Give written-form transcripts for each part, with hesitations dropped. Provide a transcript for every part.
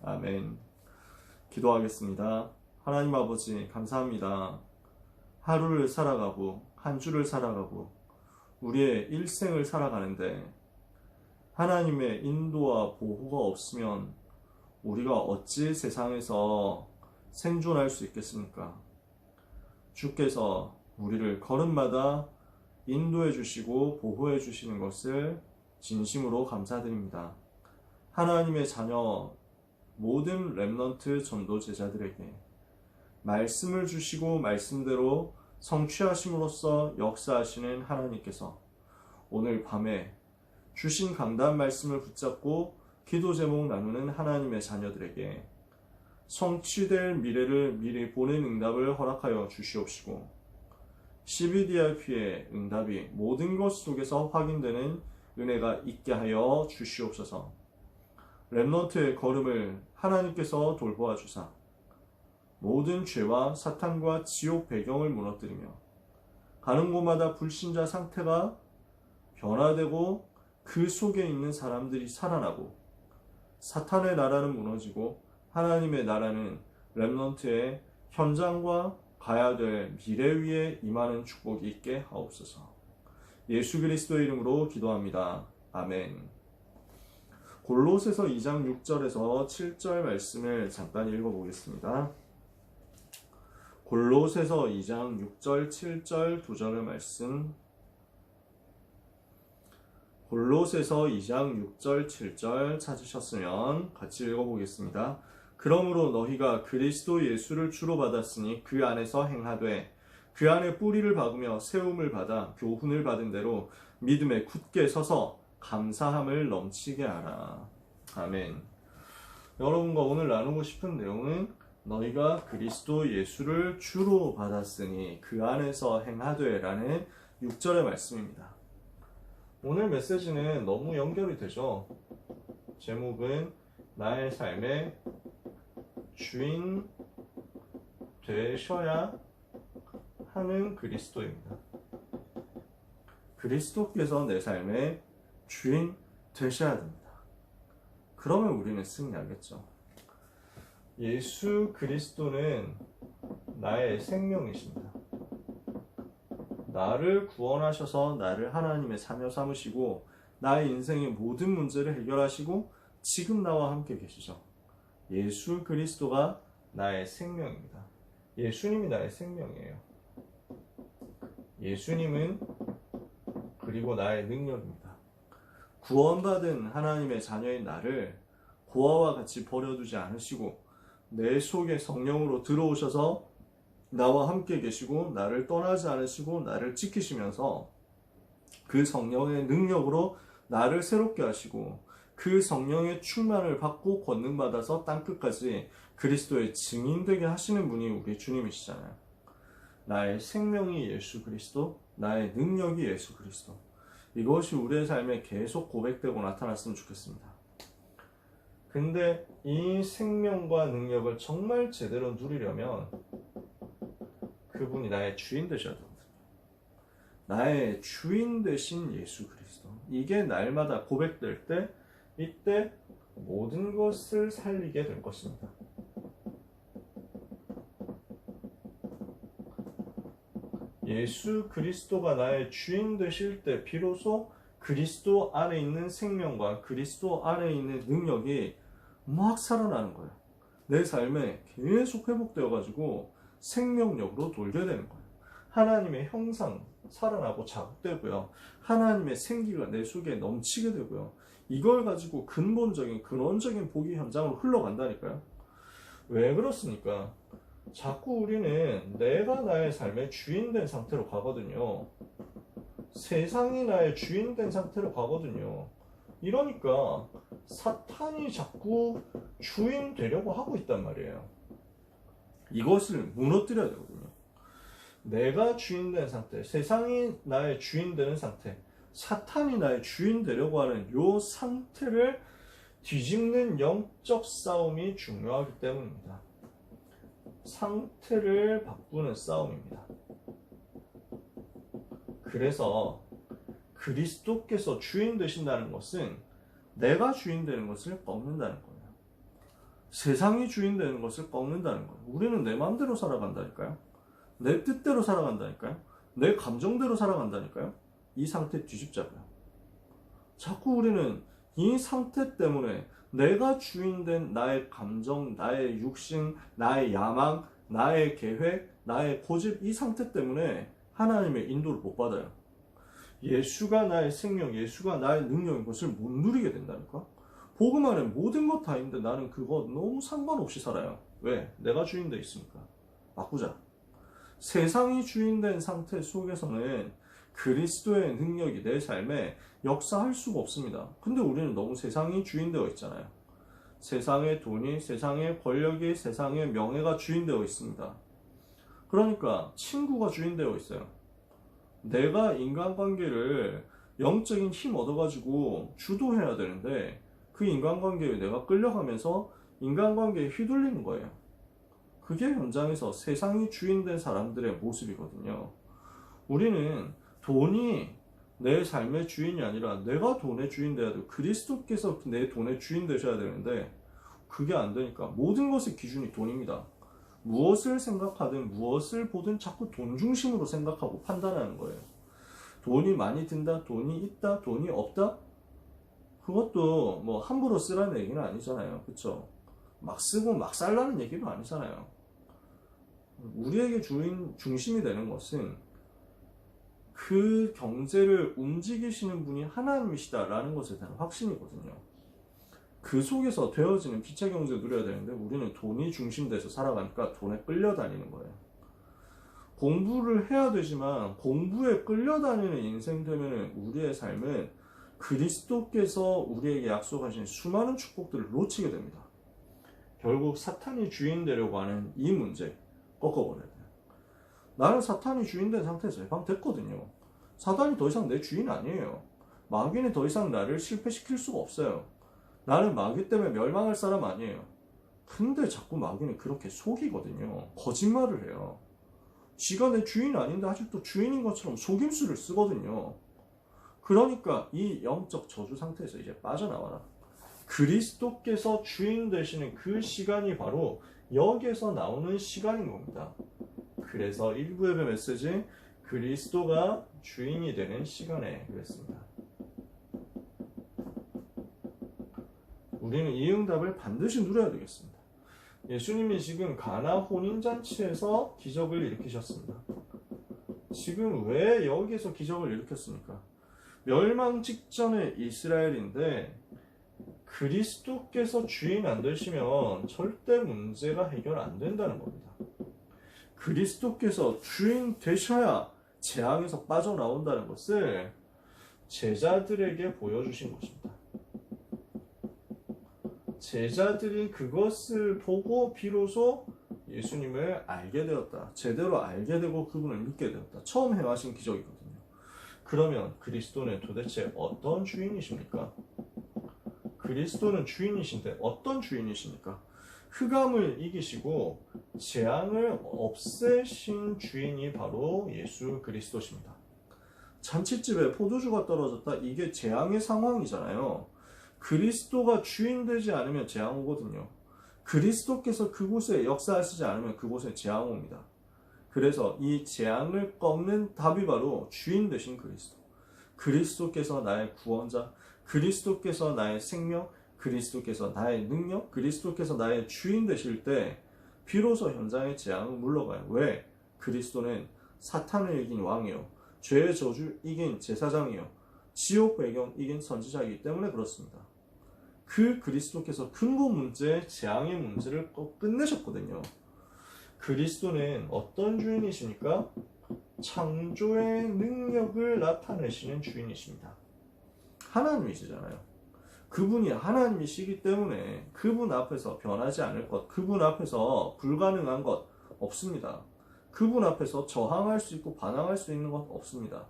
아멘. 기도하겠습니다. 하나님 아버지, 감사합니다. 하루를 살아가고, 한 주를 살아가고, 우리의 일생을 살아가는데, 하나님의 인도와 보호가 없으면 우리가 어찌 세상에서 생존할 수 있겠습니까? 주께서 우리를 걸음마다 인도해 주시고 보호해 주시는 것을 진심으로 감사드립니다. 하나님의 자녀 모든 렘넌트 전도 제자들에게 말씀을 주시고 말씀대로 성취하심으로써 역사하시는 하나님께서 오늘 밤에 주신 강단 말씀을 붙잡고 기도 제목 나누는 하나님의 자녀들에게 성취될 미래를 미리 보는 응답을 허락하여 주시옵시고 CBDRP의 응답이 모든 것 속에서 확인되는 은혜가 있게 하여 주시옵소서. 렘넌트의 걸음을 하나님께서 돌보아 주사 모든 죄와 사탄과 지옥 배경을 무너뜨리며 가는 곳마다 불신자 상태가 변화되고 그 속에 있는 사람들이 살아나고 사탄의 나라는 무너지고 하나님의 나라는 렘넌트의 현장과 가야 될 미래 위에 임하는 축복이 있게 하옵소서. 예수 그리스도의 이름으로 기도합니다. 아멘. 골로새서 2장 6절에서 7절 말씀을 잠깐 읽어보겠습니다. 골로새서 2장 6절, 7절 두 절의 말씀. 골로새서 2장 6절, 7절 찾으셨으면 같이 읽어보겠습니다. 그러므로 너희가 그리스도 예수를 주로 받았으니 그 안에서 행하되 그 안에 뿌리를 박으며 세움을 받아 교훈을 받은 대로 믿음에 굳게 서서 감사함을 넘치게 하라. 아멘. 여러분과 오늘 나누고 싶은 내용은 너희가 그리스도 예수를 주로 받았으니 그 안에서 행하되 라는 6절의 말씀입니다. 오늘 메시지는 너무 연결이 되죠. 제목은 나의 삶의 주인 되셔야 하는 그리스도입니다. 그리스도께서 내 삶의 주인 되셔야 됩니다. 그러면 우리는 승리하겠죠. 예수 그리스도는 나의 생명이십니다. 나를 구원하셔서 나를 하나님의 자녀 삼으시고 나의 인생의 모든 문제를 해결하시고 지금 나와 함께 계시죠. 예수 그리스도가 나의 생명입니다. 예수님이 나의 생명이에요. 예수님은 그리고 나의 능력입니다. 구원받은 하나님의 자녀인 나를 고아와 같이 버려두지 않으시고 내 속에 성령으로 들어오셔서 나와 함께 계시고 나를 떠나지 않으시고 나를 지키시면서 그 성령의 능력으로 나를 새롭게 하시고 그 성령의 충만을 받고 권능받아서 땅끝까지 그리스도의 증인되게 하시는 분이 우리 주님이시잖아요. 나의 생명이 예수 그리스도, 나의 능력이 예수 그리스도. 이것이 우리의 삶에 계속 고백되고 나타났으면 좋겠습니다. 근데 이 생명과 능력을 정말 제대로 누리려면 그분이 나의 주인 되셔야 됩니다. 나의 주인 되신 예수 그리스도. 이게 날마다 고백될 때 이때 모든 것을 살리게 될 것입니다. 예수 그리스도가 나의 주인 되실 때 비로소 그리스도 안에 있는 생명과 그리스도 안에 있는 능력이 막 살아나는 거예요. 내 삶에 계속 회복되어가지고 생명력으로 돌게 되는 거예요. 하나님의 형상 살아나고 자극되고요. 하나님의 생기가 내 속에 넘치게 되고요. 이걸 가지고 근원적인 복이 현장으로 흘러간다니까요. 왜 그렇습니까? 자꾸 우리는 내가 나의 삶의 주인 된 상태로 가거든요. 세상이 나의 주인 된 상태로 가거든요. 이러니까 사탄이 자꾸 주인 되려고 하고 있단 말이에요. 이것을 무너뜨려야 되거든요. 내가 주인 된 상태, 세상이 나의 주인 되는 상태, 사탄이 나의 주인 되려고 하는 이 상태를 뒤집는 영적 싸움이 중요하기 때문입니다. 상태를 바꾸는 싸움입니다. 그래서 그리스도께서 주인 되신다는 것은 내가 주인 되는 것을 꺾는다는 거예요. 세상이 주인 되는 것을 꺾는다는 거예요. 우리는 내 마음대로 살아간다니까요. 내 뜻대로 살아간다니까요. 내 감정대로 살아간다니까요. 이 상태 뒤집자고요. 자꾸 우리는 이 상태 때문에 내가 주인된 나의 감정, 나의 육신, 나의 야망, 나의 계획, 나의 고집, 이 상태 때문에 하나님의 인도를 못 받아요. 예수가 나의 생명, 예수가 나의 능력인 것을 못 누리게 된다니까. 복음 안에 모든 것 다 있는데 나는 그거 너무 상관없이 살아요. 왜? 내가 주인 돼 있으니까. 바꾸자. 세상이 주인된 상태 속에서는 그리스도의 능력이 내 삶에 역사할 수가 없습니다. 근데 우리는 너무 세상이 주인되어 있잖아요. 세상의 돈이, 세상의 권력이, 세상의 명예가 주인되어 있습니다. 그러니까 친구가 주인되어 있어요. 내가 인간관계를 영적인 힘 얻어가지고 주도해야 되는데 그 인간관계에 내가 끌려가면서 인간관계에 휘둘리는 거예요. 그게 현장에서 세상이 주인된 사람들의 모습이거든요. 우리는 돈이 내 삶의 주인이 아니라 내가 돈의 주인 돼야 되고 그리스도께서 내 돈의 주인 되셔야 되는데 그게 안 되니까 모든 것의 기준이 돈입니다. 무엇을 생각하든 무엇을 보든 자꾸 돈 중심으로 생각하고 판단하는 거예요. 돈이 많이 든다, 돈이 있다, 돈이 없다? 그것도 뭐 함부로 쓰라는 얘기는 아니잖아요. 그쵸? 막 쓰고 막 살라는 얘기도 아니잖아요. 우리에게 중심이 되는 것은 그 경제를 움직이시는 분이 하나님이시다라는 것에 대한 확신이거든요. 그 속에서 되어지는 빛의 경제를 누려야 되는데 우리는 돈이 중심돼서 살아가니까 돈에 끌려다니는 거예요. 공부를 해야 되지만 공부에 끌려다니는 인생 되면 우리의 삶은 그리스도께서 우리에게 약속하신 수많은 축복들을 놓치게 됩니다. 결국 사탄이 주인 되려고 하는 이 문제 꺾어버려야 돼요. 나는 사탄이 주인 된 상태에서 해방됐거든요. 사탄이 더 이상 내 주인 아니에요. 마귀는 더 이상 나를 실패시킬 수가 없어요. 나는 마귀 때문에 멸망할 사람 아니에요. 근데 자꾸 마귀는 그렇게 속이거든요. 거짓말을 해요. 지가 내 주인 아닌데 아직도 주인인 것처럼 속임수를 쓰거든요. 그러니까 이 영적 저주 상태에서 이제 빠져나와라. 그리스도께서 주인 되시는 그 시간이 바로 여기에서 나오는 시간인 겁니다. 그래서 일부 예배 메시지 그리스도가 주인이 되는 시간에 그랬습니다. 우리는 이 응답을 반드시 누려야 되겠습니다. 예수님이 지금 가나 혼인잔치에서 기적을 일으키셨습니다. 지금 왜 여기에서 기적을 일으켰습니까? 멸망 직전의 이스라엘인데 그리스도께서 주인 안 되시면 절대 문제가 해결 안 된다는 겁니다. 그리스도께서 주인 되셔야 재앙에서 빠져나온다는 것을 제자들에게 보여주신 것입니다. 제자들이 그것을 보고 비로소 예수님을 알게 되었다. 제대로 알게 되고 그분을 믿게 되었다. 처음 행하신 기적이거든요. 그러면 그리스도는 도대체 어떤 주인이십니까? 그리스도는 주인이신데 어떤 주인이십니까? 흑암을 이기시고 재앙을 없애신 주인이 바로 예수 그리스도십니다. 잔치집에 포도주가 떨어졌다. 이게 재앙의 상황이잖아요. 그리스도가 주인 되지 않으면 재앙 오거든요. 그리스도께서 그곳에 역사하시지 않으면 그곳에 재앙 옵니다. 그래서 이 재앙을 꺾는 답이 바로 주인 되신 그리스도. 그리스도께서 나의 구원자, 그리스도께서 나의 생명, 그리스도께서 나의 능력, 그리스도께서 나의 주인 되실 때 비로소 현장의 재앙은 물러가요. 왜? 그리스도는 사탄을 이긴 왕이요, 죄의 저주 이긴 제사장이요, 지옥 배경 이긴 선지자이기 때문에 그렇습니다. 그 그리스도께서 근본 문제, 재앙의 문제를 끝내셨거든요. 그리스도는 어떤 주인이십니까? 창조의 능력을 나타내시는 주인이십니다. 하나님이시잖아요. 그분이 하나님이시기 때문에 그분 앞에서 변하지 않을 것, 그분 앞에서 불가능한 것 없습니다. 그분 앞에서 저항할 수 있고 반항할 수 있는 것 없습니다.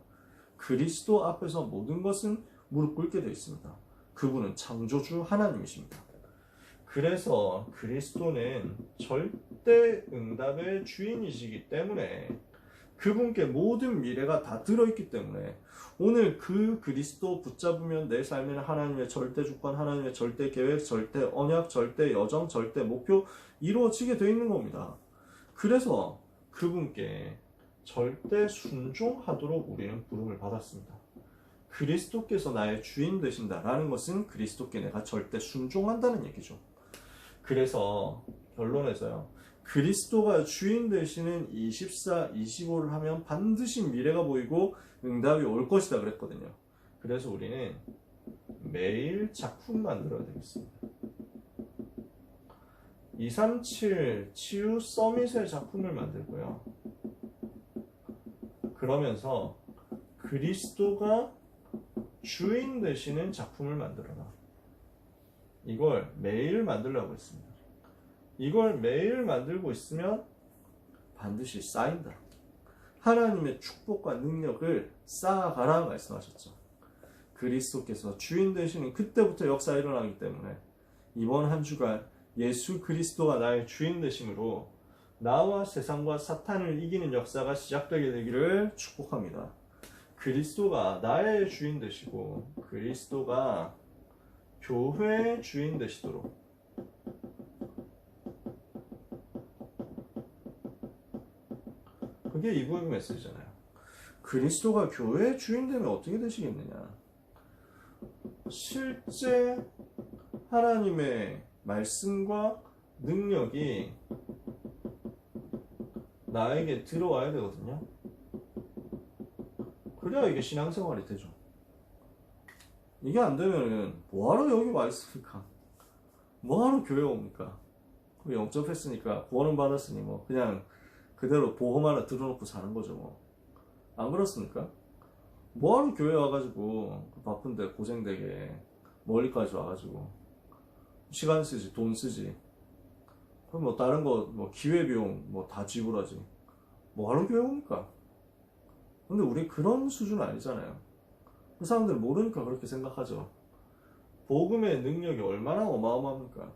그리스도 앞에서 모든 것은 무릎 꿇게 되어 있습니다. 그분은 창조주 하나님이십니다. 그래서 그리스도는 절대 응답의 주인이시기 때문에 그분께 모든 미래가 다 들어있기 때문에 오늘 그 그리스도 붙잡으면 내 삶에는 하나님의 절대 주권, 하나님의 절대 계획, 절대 언약, 절대 여정, 절대 목표 이루어지게 되어 있는 겁니다. 그래서 그분께 절대 순종하도록 우리는 부름을 받았습니다. 그리스도께서 나의 주인 되신다라는 것은 그리스도께 내가 절대 순종한다는 얘기죠. 그래서 결론에서요. 그리스도가 주인 되시는 24, 25를 하면 반드시 미래가 보이고 응답이 올 것이다 그랬거든요. 그래서 우리는 매일 작품 만들어야 되겠습니다. 237 치유 서밋의 작품을 만들고요. 그러면서 그리스도가 주인 되시는 작품을 만들어라. 이걸 매일 만들라고 했습니다. 이걸 매일 만들고 있으면 반드시 쌓인다. 하나님의 축복과 능력을 쌓아가라 말씀하셨죠. 그리스도께서 주인 되시는 그때부터 역사가 일어나기 때문에 이번 한 주간 예수 그리스도가 나의 주인 되심으로 나와 세상과 사탄을 이기는 역사가 시작되게 되기를 축복합니다. 그리스도가 나의 주인 되시고 그리스도가 교회의 주인 되시도록 그게 이부의 메시지잖아요. 그리스도가 교회의 주인 되면 어떻게 되시겠느냐? 실제 하나님의 말씀과 능력이 나에게 들어와야 되거든요. 그래야 이게 신앙생활이 되죠. 이게 안 되면은 뭐하러 여기 와 있습니까? 뭐하러 교회 옵니까? 영접했으니까 구원은 받았으니 뭐 그냥 그대로 보험 하나 들어놓고 사는 거죠 뭐. 안 그렇습니까? 뭐하러 교회 와가지고 바쁜데 고생되게 멀리까지 와가지고 시간 쓰지 돈 쓰지 그럼 뭐 다른 거 뭐 기회비용 뭐 다 지불하지 뭐하러 교회 옵니까? 근데 우리 그런 수준 아니잖아요. 그 사람들 모르니까 그렇게 생각하죠. 복음의 능력이 얼마나 어마어마합니까?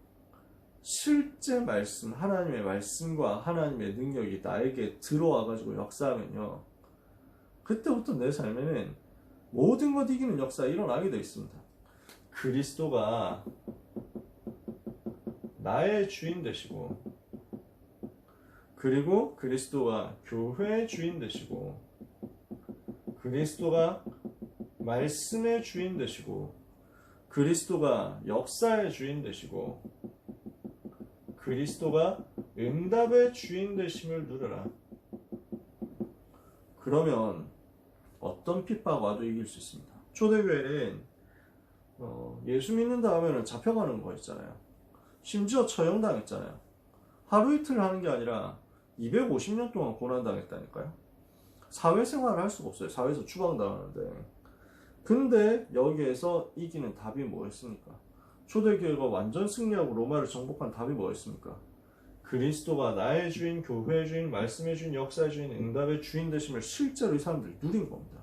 실제 말씀, 하나님의 말씀과 하나님의 능력이 나에게 들어와가지고 역사하면요. 그때부터 내 삶에는 모든 것 이기는 역사가 일어나게 되어 있습니다. 그리스도가 나의 주인 되시고, 그리고 그리스도가 교회의 주인 되시고, 그리스도가 말씀의 주인 되시고, 그리스도가 역사의 주인 되시고, 그리스도가 응답의 주인 되심을 누려라. 그러면 어떤 핍박 와도 이길 수 있습니다. 초대교회는 예수 믿는다 하면 잡혀가는 거 있잖아요. 심지어 처형당했잖아요. 하루 이틀 하는 게 아니라 250년 동안 고난당했다니까요. 사회생활을 할 수가 없어요. 사회에서 추방당하는데. 근데 여기에서 이기는 답이 뭐였습니까? 초대교회가 완전 승리하고 로마를 정복한 답이 뭐였습니까? 그리스도가 나의 주인, 교회의 주인, 말씀의 주인, 역사의 주인, 응답의 주인 되심을 실제로 이 사람들이 누린 겁니다.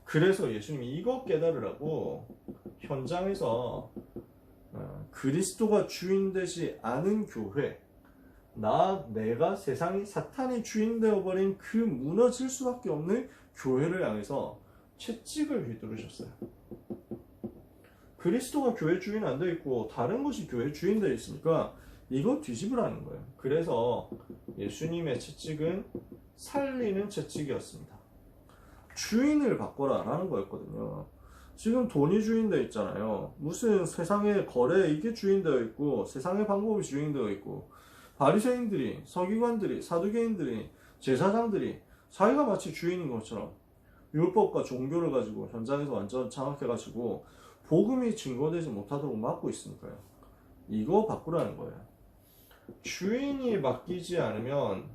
그래서 예수님이 이거 깨달으라고 현장에서 그리스도가 주인 되지 않은 교회, 내가 세상이 사탄이 주인 되어버린 그 무너질 수밖에 없는 교회를 향해서 채찍을 휘두르셨어요. 그리스도가 교회 주인 안 되어 있고 다른 것이 교회 주인 되어 있으니까 이거 뒤집으라는 거예요. 그래서 예수님의 채찍은 살리는 채찍이었습니다. 주인을 바꿔라 라는 거였거든요. 지금 돈이 주인 되어 있잖아요. 무슨 세상의 거래 이게 주인 되어 있고 세상의 방법이 주인 되어 있고 바리새인들이, 서기관들이, 사두개인들이, 제사장들이 자기가 마치 주인인 것처럼 율법과 종교를 가지고 현장에서 완전 장악해가지고 복음이 증거되지 못하도록 막고 있으니까요. 이거 바꾸라는 거예요. 주인이 바뀌지 않으면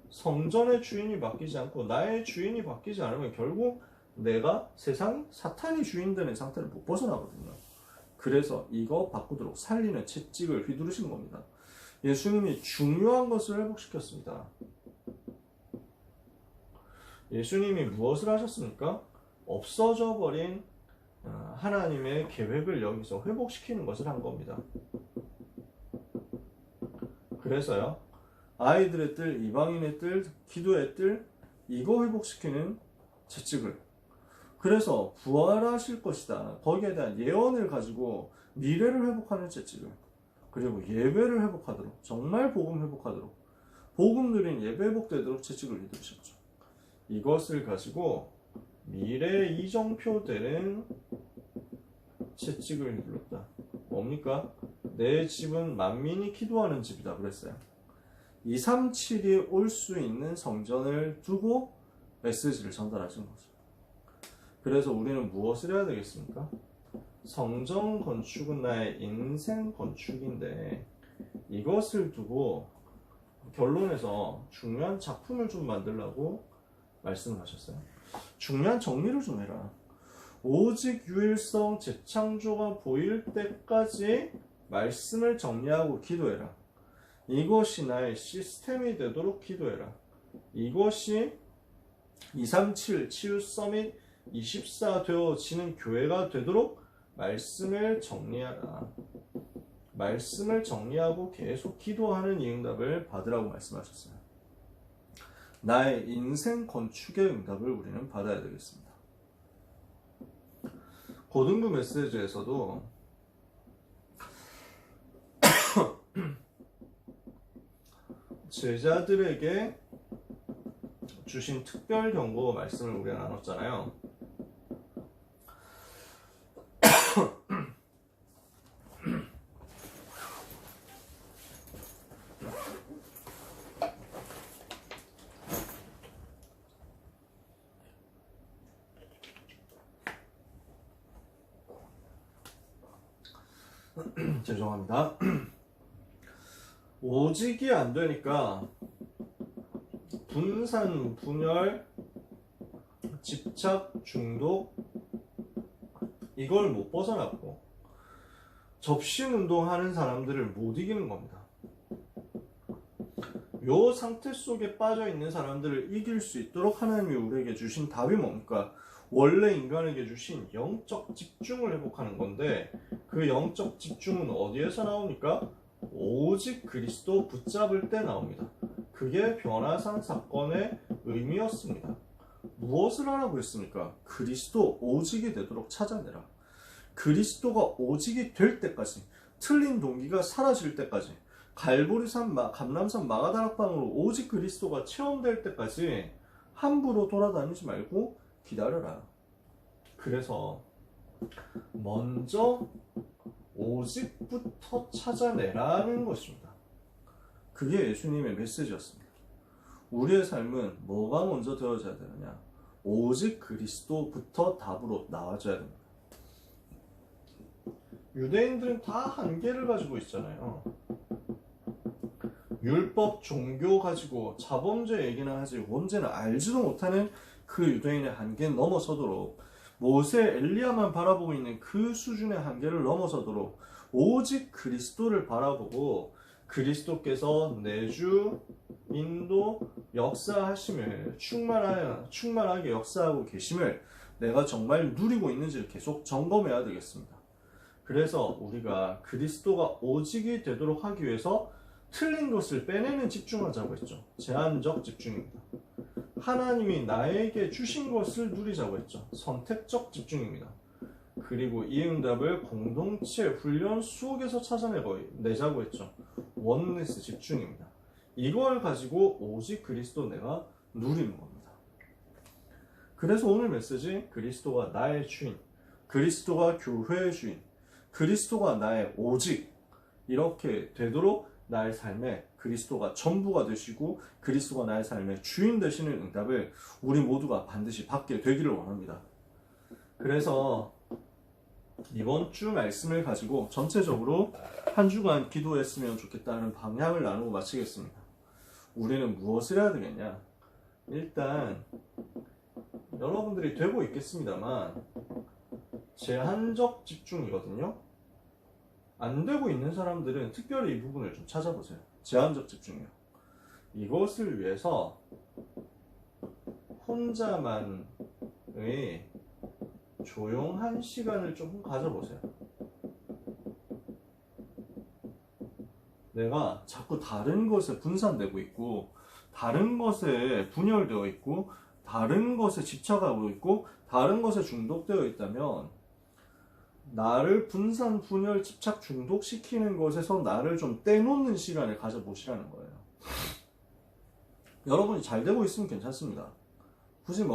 성전의 주인이 바뀌지 않고 나의 주인이 바뀌지 않으면 결국 내가 세상 사탄이 주인 되는 상태를 못 벗어나거든요. 그래서 이거 바꾸도록 살리는 채찍을 휘두르신 겁니다. 예수님이 중요한 것을 회복시켰습니다. 예수님이 무엇을 하셨습니까? 없어져 버린 하나님의 계획을 여기서 회복시키는 것을 한 겁니다. 그래서요, 아이들의 뜰, 이방인의 뜰, 기도의 뜰, 이거 회복시키는 채찍을. 그래서 부활하실 것이다. 거기에 대한 예언을 가지고 미래를 회복하는 채찍을. 그리고 예배를 회복하도록, 정말 복음 회복하도록, 복음 누린 예배 회복되도록 채찍을 휘두르셨죠. 이것을 가지고 미래 이정표 되는 채찍을 휘둘렀다. 뭡니까? 내 집은 만민이 기도하는 집이다 그랬어요. 237이 올 수 있는 성전을 두고 메시지를 전달하신 거죠. 그래서 우리는 무엇을 해야 되겠습니까? 성전 건축은 나의 인생 건축인데 이것을 두고 결론에서 중요한 작품을 좀 만들라고 말씀을 하셨어요. 중요한 정리를 좀 해라. 오직 유일성 재창조가 보일 때까지 말씀을 정리하고 기도해라. 이것이 나의 시스템이 되도록 기도해라. 이것이 237 치유 서밋 24 되어지는 교회가 되도록 말씀을 정리하라. 말씀을 정리하고 계속 기도하는 이 응답을 받으라고 말씀하셨어요. 나의 인생 건축의 응답을 우리는 받아야 되겠습니다. 고등부 메시지에서도 제자들에게 주신 특별 경고 말씀을 우리가 나눴잖아요. 죄송합니다. 오직이 안 되니까 분산, 분열, 집착, 중독 이걸 못 벗어났고 접신 운동하는 사람들을 못 이기는 겁니다. 요 상태 속에 빠져 있는 사람들을 이길 수 있도록 하나님이 우리에게 주신 답이 뭡니까? 원래 인간에게 주신 영적 집중을 회복하는 건데 그 영적 집중은 어디에서 나옵니까? 오직 그리스도 붙잡을 때 나옵니다. 그게 변화산 사건의 의미였습니다. 무엇을 하라고 했습니까? 그리스도 오직이 되도록 찾아내라. 그리스도가 오직이 될 때까지, 틀린 동기가 사라질 때까지, 갈보리산, 감람산 마가다락방으로 오직 그리스도가 체험될 때까지 함부로 돌아다니지 말고 기다려라. 그래서 먼저 오직부터 찾아내라는 것입니다. 그게 예수님의 메시지였습니다. 우리의 삶은 뭐가 먼저 되어져야 되느냐? 오직 그리스도부터 답으로 나와줘야 됩니다. 유대인들은 다 한계를 가지고 있잖아요. 율법, 종교 가지고 자범죄 얘기나 하지 뭔지는 알지도 못하는 그 유대인의 한계는 넘어서도록 모세, 엘리야만 바라보고 있는 그 수준의 한계를 넘어서도록 오직 그리스도를 바라보고 그리스도께서 내주, 인도, 역사하심을 충만하게 역사하고 계심을 내가 정말 누리고 있는지를 계속 점검해야 되겠습니다. 그래서 우리가 그리스도가 오직이 되도록 하기 위해서 틀린 것을 빼내는 집중하자고 했죠. 제한적 집중입니다. 하나님이 나에게 주신 것을 누리자고 했죠. 선택적 집중입니다. 그리고 이 응답을 공동체 훈련 속에서 찾아내자고 했죠. 원네스 집중입니다. 이걸 가지고 오직 그리스도 내가 누리는 겁니다. 그래서 오늘 메시지 그리스도가 나의 주인, 그리스도가 교회의 주인, 그리스도가 나의 오직 이렇게 되도록 나의 삶에 그리스도가 전부가 되시고 그리스도가 나의 삶의 주인 되시는 응답을 우리 모두가 반드시 받게 되기를 원합니다. 그래서 이번 주 말씀을 가지고 전체적으로 한 주간 기도했으면 좋겠다는 방향을 나누고 마치겠습니다. 우리는 무엇을 해야 되겠냐? 일단 여러분들이 되고 있겠습니다만 제한적 집중이거든요. 안 되고 있는 사람들은 특별히 이 부분을 좀 찾아보세요. 제한적 집중이요. 이것을 위해서 혼자만의 조용한 시간을 조금 가져보세요. 내가 자꾸 다른 것에 분산되고 있고, 다른 것에 분열되어 있고, 다른 것에 집착하고 있고, 다른 것에 중독되어 있다면, 나를 분산, 분열, 집착, 중독시키는 것에서 나를 좀 떼놓는 시간을 가져보시라는 거예요. 여러분이 잘 되고 있으면 괜찮습니다. 굳이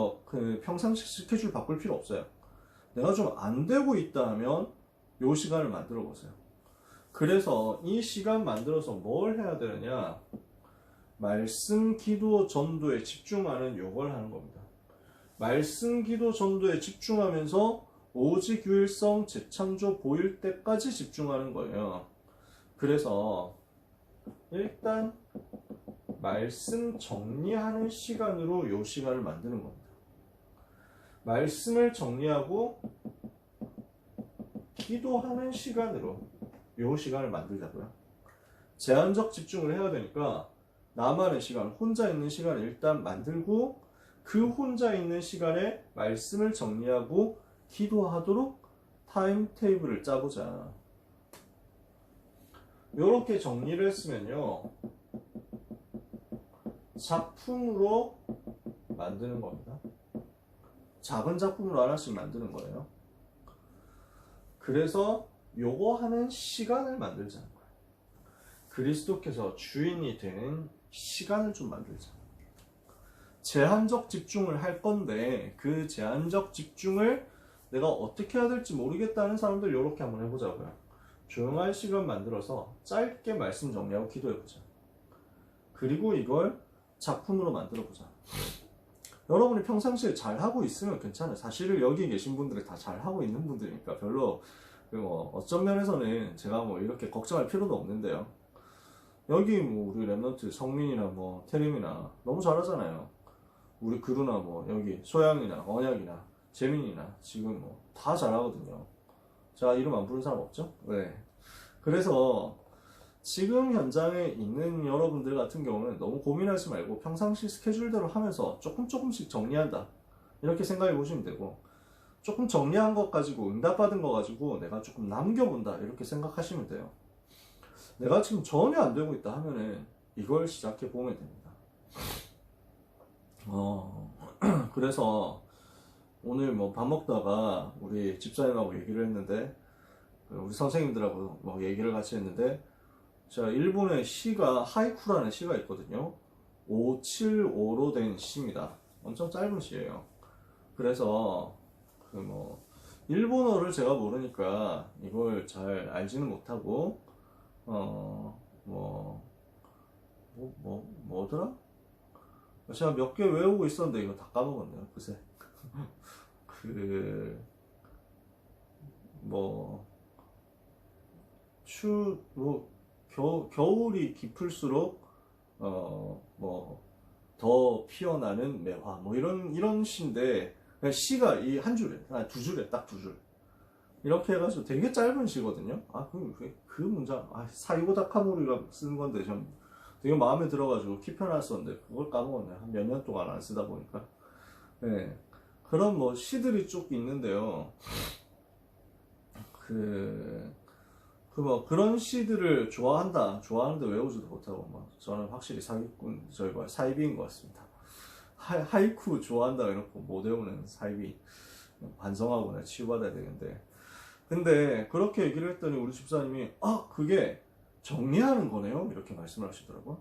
평상시 스케줄 바꿀 필요 없어요. 내가 좀 안 되고 있다 하면 요 시간을 만들어 보세요. 그래서 이 시간 만들어서 뭘 해야 되느냐? 말씀, 기도, 전도에 집중하는 요걸 하는 겁니다. 말씀, 기도, 전도에 집중하면서 오직 유일성 재창조 보일 때까지 집중하는 거예요. 그래서 일단 말씀 정리하는 시간으로 요 시간을 만드는 겁니다. 말씀을 정리하고 기도하는 시간으로 요 시간을 만들자고요. 제한적 집중을 해야 되니까 나만의 시간, 혼자 있는 시간을 일단 만들고 그 혼자 있는 시간에 말씀을 정리하고 기도하도록 타임테이블을 짜보자. 요렇게 정리를 했으면요, 작품으로 만드는 겁니다. 작은 작품으로 하나씩 만드는 거예요. 그래서 요거 하는 시간을 만들자는 거예요. 그리스도께서 주인이 되는 시간을 좀 만들자. 제한적 집중을 할 건데 그 제한적 집중을 내가 어떻게 해야 될지 모르겠다는 사람들 이렇게 한번 해보자고요. 조용한 시간 만들어서 짧게 말씀 정리하고 기도해보자. 그리고 이걸 작품으로 만들어보자. 여러분이 평상시에 잘하고 있으면 괜찮아요. 사실은 여기 계신 분들이 다 잘하고 있는 분들이니까 별로 어쩐 면에서는 제가 이렇게 걱정할 필요도 없는데요. 여기 우리 랩런트 성민이나 태림이나 너무 잘하잖아요. 우리 그루나 여기 소양이나 언약이나 재민이나 지금 다 잘하거든요. 자, 이름 안 부른 사람 없죠? 네. 그래서 지금 현장에 있는 여러분들 같은 경우는 너무 고민하지 말고 평상시 스케줄대로 하면서 조금씩 정리한다. 이렇게 생각해 보시면 되고, 조금 정리한 것 가지고 응답받은 거 가지고 내가 조금 남겨본다. 이렇게 생각하시면 돼요. 내가 지금 전혀 안 되고 있다 하면은 이걸 시작해 보면 됩니다. 그래서 오늘 밥 먹다가 우리 집사님하고 얘기를 했는데, 우리 선생님들하고 얘기를 같이 했는데, 자, 일본의 시가 하이쿠라는 시가 있거든요. 575로 된 시입니다. 엄청 짧은 시예요. 그래서 일본어를 제가 모르니까 이걸 잘 알지는 못하고 뭐더라? 제가 몇 개 외우고 있었는데 이거 다 까먹었네요. 글쎄. 겨울이 깊을수록 더 피어나는 매화 이런 시인데, 시가 이 한 줄에 두 줄에 딱 두 줄 이렇게 해가지고 되게 짧은 시거든요. 그 문장 사이고 다카모리가 쓰는 건데 좀 되게 마음에 들어가지고 킵해놨었는데 그걸 까먹었네. 한 몇 년 동안 안 쓰다 보니까. 네. 그런 시들이 쭉 있는데요. 그런 시들을 좋아하는데 외우지도 못하고, 저는 확실히 사이비인 것 같습니다. 하이쿠 좋아한다 해놓고 못 외우는 사이비. 반성하고 치유받아야 되는데. 근데 그렇게 얘기를 했더니 우리 집사님이, 그게 정리하는 거네요? 이렇게 말씀을 하시더라고요.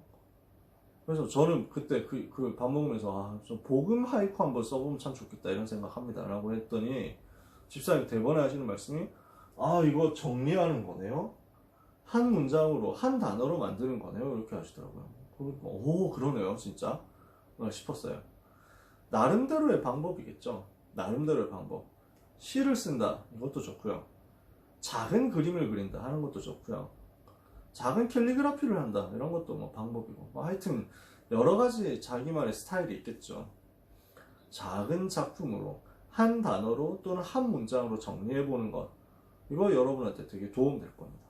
그래서 저는 그때 그 밥 먹으면서, 좀 복음 하이쿠 한번 써보면 참 좋겠다 이런 생각합니다. 라고 했더니, 집사님 대번에 하시는 말씀이, 이거 정리하는 거네요? 한 문장으로, 한 단어로 만드는 거네요? 이렇게 하시더라고요. 그러네요, 진짜. 싶었어요. 나름대로의 방법이겠죠. 나름대로의 방법. 시를 쓴다. 이것도 좋고요. 작은 그림을 그린다 하는 것도 좋고요. 작은 캘리그라피를 한다. 이런 것도 방법이고. 하여튼, 여러 가지 자기만의 스타일이 있겠죠. 작은 작품으로, 한 단어로 또는 한 문장으로 정리해보는 것. 이거 여러분한테 되게 도움될 겁니다.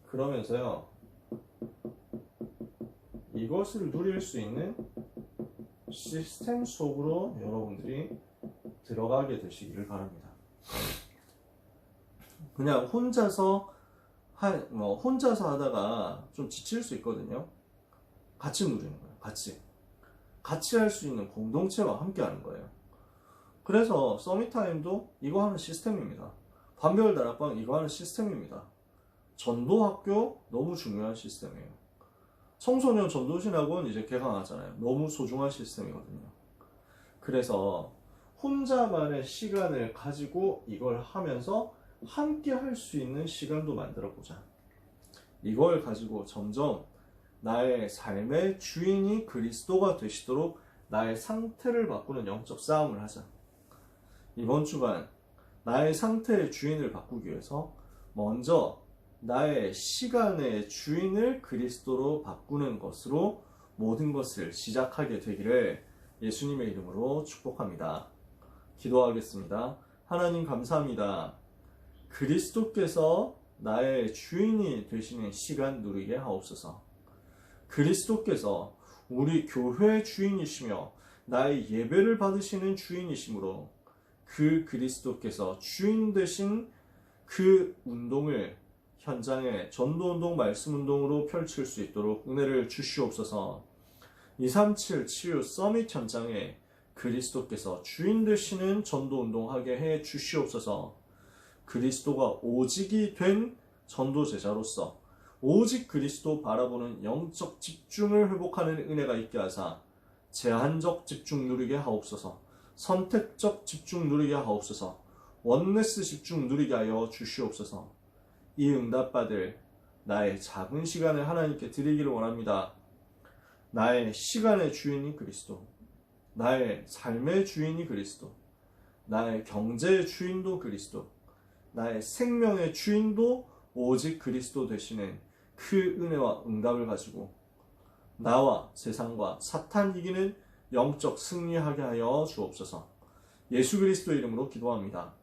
그러면서요, 이것을 누릴 수 있는 시스템 속으로 여러분들이 들어가게 되시기를 바랍니다. 그냥 혼자서 혼자서 하다가 좀 지칠 수 있거든요. 같이 누리는 거예요. 같이 할 수 있는 공동체와 함께 하는 거예요. 그래서 서밋타임도 이거 하는 시스템입니다. 반별 다락방 이거 하는 시스템입니다. 전도학교 너무 중요한 시스템이에요. 청소년 전도신학원 이제 개강하잖아요. 너무 소중한 시스템이거든요. 그래서 혼자만의 시간을 가지고 이걸 하면서 함께 할 수 있는 시간도 만들어 보자. 이걸 가지고 점점 나의 삶의 주인이 그리스도가 되시도록 나의 상태를 바꾸는 영적 싸움을 하자. 이번 주간 나의 상태의 주인을 바꾸기 위해서 먼저 나의 시간의 주인을 그리스도로 바꾸는 것으로 모든 것을 시작하게 되기를 예수님의 이름으로 축복합니다. 기도하겠습니다. 하나님 감사합니다. 그리스도께서 나의 주인이 되시는 시간 누리게 하옵소서. 그리스도께서 우리 교회의 주인이시며 나의 예배를 받으시는 주인이시므로 그 그리스도께서 주인 되신 그 운동을 현장에 전도운동, 말씀운동으로 펼칠 수 있도록 은혜를 주시옵소서. 237 치유 서밋 현장에 그리스도께서 주인 되시는 전도운동하게 해 주시옵소서. 그리스도가 오직이 된 전도제자로서 오직 그리스도 바라보는 영적 집중을 회복하는 은혜가 있게 하사 제한적 집중 누리게 하옵소서. 선택적 집중 누리게 하옵소서. 원네스 집중 누리게 하여 주시옵소서. 이 응답받을 나의 작은 시간을 하나님께 드리기를 원합니다. 나의 시간의 주인이 그리스도, 나의 삶의 주인이 그리스도, 나의 경제의 주인도 그리스도, 나의 생명의 주인도 오직 그리스도 되시는 그 은혜와 응답을 가지고 나와 세상과 사탄 이기는 영적 승리하게 하여 주옵소서. 예수 그리스도 이름으로 기도합니다.